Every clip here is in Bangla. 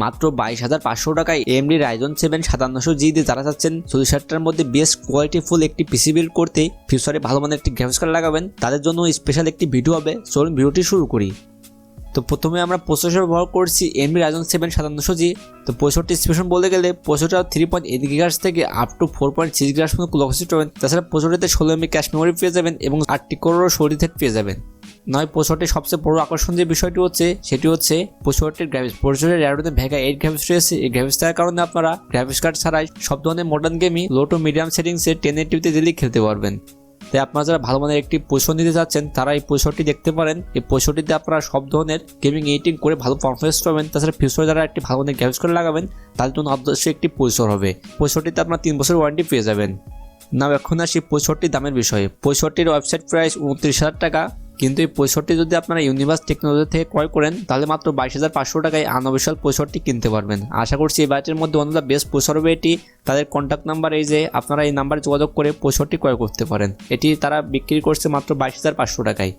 মাত্র 22,500 টাকায় AMD Ryzen 7 5700G দিয়ে যারা চাচ্ছেন 64টার মধ্যে বেস্ট কোয়ালিটিফুল একটি পিসি বিল্ড করতে, ফিউচারে ভালো মানের একটি গ্রাফিক্স কার্ড লাগাবেন, তাদের জন্য স্পেশাল একটি ভিডিও হবে। চলুন ভিডিওটি শুরু করি। তো প্রথমে আমরা প্রসেসর ব্যবহার করছি AMD Ryzen 7 5700G। তো প্রসেসরটি স্পেশাল বলতে গেলে প্রসেসরটা 3.8 GHz থেকে আপ টু 4.6 GHz পর্যন্ত ক্লক স্পিড পাবেন। তাছাড়া প্রসেসরটিতে 16 MB ক্যাশ মেমোরি পেয়ে যাবেন এবং 8টি কোর সরি থ্রেড পেয়ে যাবেন। নয় প্রসেসরটির সবচেয়ে বড় আকর্ষণ যে বিষয়টি হচ্ছে সেটি হচ্ছে প্রসেসরটির গ্রাফিক্স। প্রসেসরের র্যাডোতে ভেগা 8 গ্রাফিক্স রয়েছে। এই গ্রাফিক্স থাকার কারণে আপনারা গ্রাফিক্স কার্ড ছাড়াই সব ধরনের মডার্ন গেমই লো টু মিডিয়াম সেটিংসে 1080p দিলেই খেলতে পারবেন। তাই আপনারা যারা ভালো মানের একটি প্রসেসর নিতে চাচ্ছেন তারা এই প্রসেসরটি দেখতে পারেন। এই প্রসেসরটিতে আপনারা সব ধরনের গেমিং এডিটিং করে ভালো পারফরমেন্স পাবেন। তাছাড়া ফিউচারে যারা একটি ভালো মানের গ্রাফিক্স কার্ড লাগাবেন তাদের জন্য অবশ্যই একটি প্রসেসর হবে। প্রসেসরটিতে আপনারা 3 বছর ওয়ারেন্টি পেয়ে যাবেন। নাও এখন আসি প্রসেসরটির দামের বিষয়ে। প্রসেসরটির ওয়েবসাইট প্রাইস 29,000 টাকা, কিন্তু এই প্রসেসরটি যদি আপনারা ইউনিভার্স টেকনোলজি থেকে ক্রয় করেন তাহলে মাত্র 22,500 টাকায় আনঅফিশিয়াল প্রসেসরটি কিনতে পারবেন। আশা করছি এই বাজেটের মধ্যে one of the best processor হবে এটি। তাদের কন্ট্যাক্ট নাম্বার এই যে, আপনারা এই নাম্বারে যোগাযোগ করে প্রসেসরটি ক্রয় করতে পারেন। এটি তারা বিক্রি করছে মাত্র 22,500 টাকায়।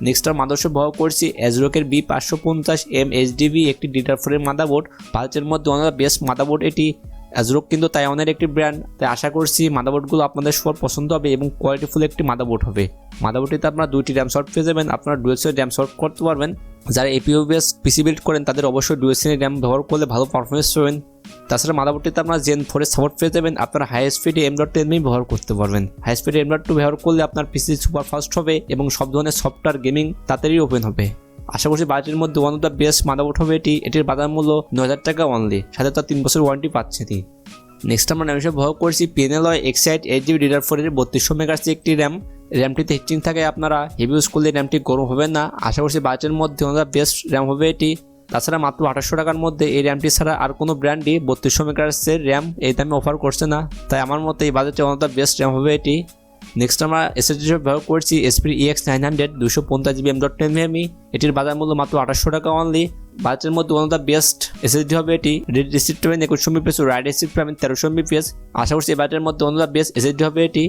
নেক্সট আর মাদারবোর্ড ব্যবহার করছি অ্যাজরোকের B550M HDB একটি ডিটারফোরের মাদারবোর্ড। বাজেটের মধ্যে one of the best motherboard এটি। অ্যাজরোক কিন্তু তাইওয়ানের একটি ব্র্যান্ড, তাই আশা করছি মাদারবোর্ডগুলো আপনাদের সবার পছন্দ হবে এবং কোয়ালিটিফুল একটি মাদারবোর্ড হবে। মাদারবোর্ডটিতে আপনারা 2টি র্যাম স্লট পেয়ে যাবেন। আপনারা ডুয়েল সিম র্যাম স্লট করতে পারবেন। যারা APU বেস পিসি বিল্ড করেন তাদের অবশ্যই ডুয়েল সিম র্যাম ব্যবহার করলে ভালো পারফরমেন্স পাবেন। তাছাড়া মাদারবোর্ডটিতে আপনারা Gen 4 এর সাপোর্ট পেয়ে যাবেন। আপনারা হাই স্পিড M.10 ব্যবহার করতে পারবেন। হাই স্পিড M.2 ব্যবহার করলে আপনার পিসি সুপার ফাস্ট হবে এবং সব ধরনের সফটওয়্যার গেমিং তাড়াতাড়ি ওপেন হবে। আশা করছি বাজেটের মধ্যে one of the best motherboard হবে এটি। এটির বাজার মূল্য 9,000 টাকা অনলি, সাথে তার 3 বছর ওয়ারেন্টি পাচ্ছেন। নেক্সট আমরা র্যাম হিসেবে ব্যবহার করছি Pinealloy Excite 8GB DDR4 এর 3200 মেগাহার্জ একটি র্যাম। র্যামটিতে হিটিং থাকে, আপনারা হেভি ইউজ করলে র্যামটি গরম হবে না। আশা করছি বাজেটের মধ্যে one of the best RAM হবে এটি। তাছাড়া মাত্র 2800 টাকার মধ্যে এই র্যামটি ছাড়া আর কোনো ব্র্যান্ডই 3200 মেগাহার্জের র্যাম এই দামে অফার করছে না। তাই আমার মতে এই বাজেটে one of the best RAM হবে এটি। নেক্সট আমরা SSD হিসেবে ব্যবহার করছি HP EX900 250GB M.10 memory. এটির বাজার মূল্য মাত্র 2800 টাকা অনলি। বাজেটের মধ্যে one of the best SSD হবে এটি। রেড রিসিপ্ট পাবেন 2100 MB রাইড রিসিপ্ট পাবেন 1300 MB। আশা করছি এই বাজেটের মধ্যে one of the best SSD হবে এটি।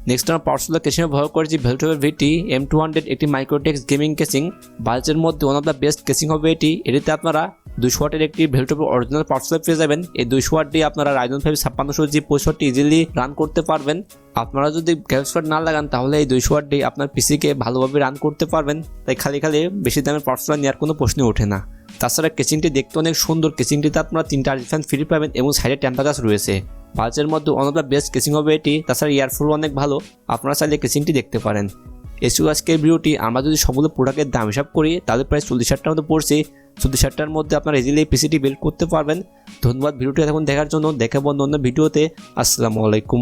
নেক্সট আমরা পাওয়ার সাপ্লাই কেসিং ব্যবহার করেছি ভেলটোভের VT M200 একটি মাইক্রোটেক্স গেমিং কেসিং। বাজেটের মধ্যে one of the best casing হবে এটি। এটিতে আপনারা 200 ওয়াটের একটি ভেলটোভের অরিজিনাল পাওয়ার সাপ্লাই পেয়ে যাবেন। এই 200 ওয়াট দিয়ে আপনারা Ryzen 5 5600G প্রসেসরটি ইজিলি রান করতে পারবেন। আপনারা যদি গ্রাফিক্স কার্ড না লাগান তাহলে এই 200 ওয়াট দিয়ে আপনার পিসিকে ভালোভাবে রান করতে পারবেন। তাই খালি বেশি দামের পাওয়ার সাপ্লাই নেওয়ার কোনো প্রশ্নই ওঠে না। তাছাড়া কেসিংটি দেখতে অনেক সুন্দর। কেসিংটিতে আপনারা 3টা আরজি ফ্যান ফ্রি পাবেন এবং সাইডে টেম্পার গ্লাস রয়েছে। বাজেটের মধ্যে one of the best casing হবে এটি। তাছাড়া এয়ারফ্লো অনেক ভালো, আপনারা চাইলে কেসিংটি দেখতে পারেন। এসিও আজকের ভিডিওটি আমরা যদি সবগুলো প্রোডাক্টের দাম হিসাব করি তাহলে প্রায় 40,000 টাকার মধ্যে পড়ছে। 40,000 টাকার মধ্যে আপনারা ইজিলি পিসিটি বিল্ড করতে পারবেন। ধন্যবাদ ভিডিওটি এখন দেখার জন্য। দেখাবো অন্য ভিডিওতে। আসসালামু আলাইকুম।